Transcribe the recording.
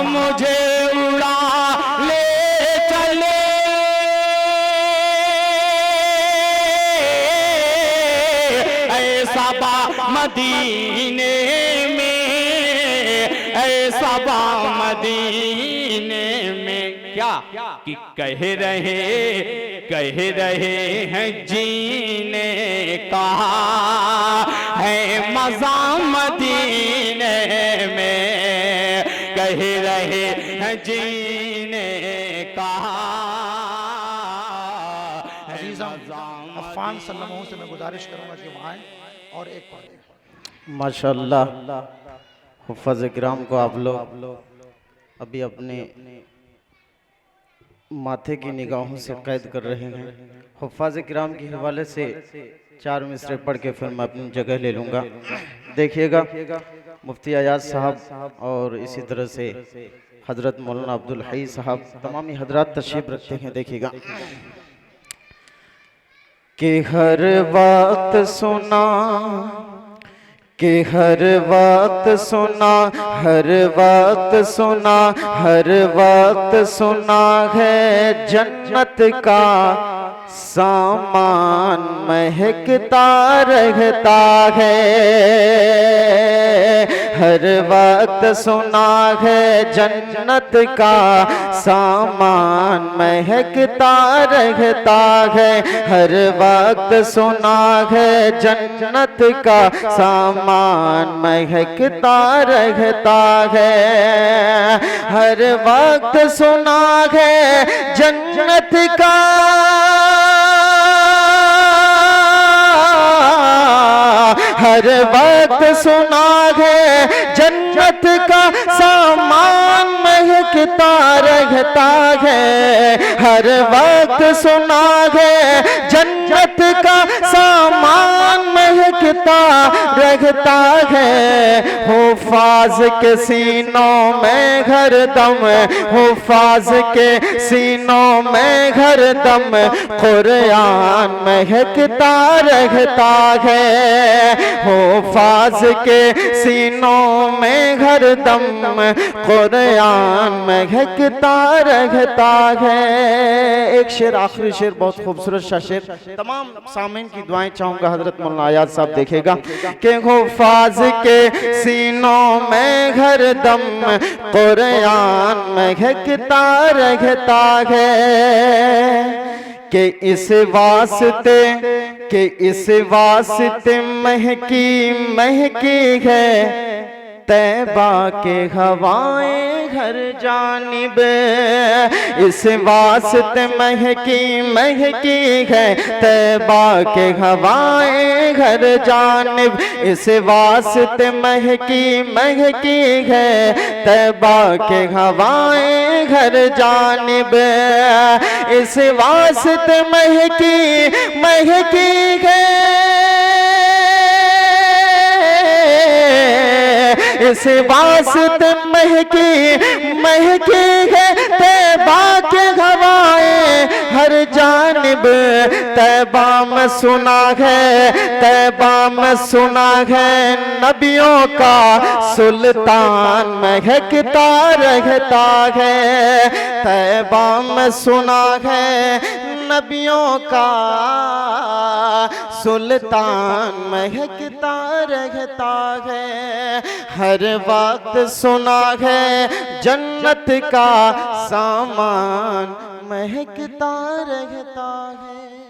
मुझे उड़ा ले चले ऐसा बा मदीने में, ऐसा बा मदीने में। क्या कि कह रहे हैं जीने का है मज़ा मदीने में, कह रहे हैं जीने का। अफ़ान सल्लल्लाहु से मैं गुजारिश करूंगा कि वहाँ आए और एक पढ़ें। माशाअल्लाह हुफ़्फ़ाज़ किराम को आप लोग अभी अपने माथे की निगाहों से कैद कर रहे हैं। हुफ़्फ़ाज़ किराम के हवाले से 4 मिसरे पढ़ के फिर मैं अपनी जगह ले लूँगा। देखिएगा मुफ्ती अयाज साहब और इसी तरह से हज़रत मौलाना अब्दुल हई साहब तमामी हजरात तशरीफ़ रखते हैं। देखिएगा कि हर वक्त सुना, कि हर वक्त सुना, हर वक्त सुना, हर वक्त सुना है जन्नत का सामान महकता रहता है। हर वक्त सुना है जन्नत का सामान महकता रहता है। हर वक्त सुना है जन्नत का सामान महकता रहता है। हर वक्त सुना है जन्नत का हर वक्त सुना है जन्नत का सामान महकता रहता है। हर वक्त सुना है जन्नत का सामान महकता रहता है। हुफ़्फ़ाज़ के सीनों में हरदम, हुफ़्फ़ाज़ के सीनों में हरदम कुरान महकता रहता है। हुफ़्फ़ाज़ के सीनों में हरदम कुरान महकता रहता है। एक शेर, आखिरी शेर, बहुत खूबसूरत सा शेर, तमाम सामीन की दुआएं चाहूंगा हजरत मौलाना अयाज साहब। देखेगा कि हुफ़्फ़ाज़ के सीनों में हरदम कुरान महकता रहता है। कि इस वास्ते, कि इस वास्ते महकी महकी है तैबा के हवाएं हर जानिब। इस वास्ते महकी महकी है तैबा के हवाएं हर जानिब। इस वास्ते महकी महकी है तैबा के हवाएं हर जानिब। इस वास्ते महकी महकी है, इस वास्ते महकी महकी है तैबा के हवाएं हर जानिब। तैबा में सुना है, तैबा में सुना है नबियों का सुल्तान महकता रहता है। तैबा में सुना है नबियों का सुल्तान महकता रहता है। हर वक्त सुना है जन्नत का सामान महकता रहता है।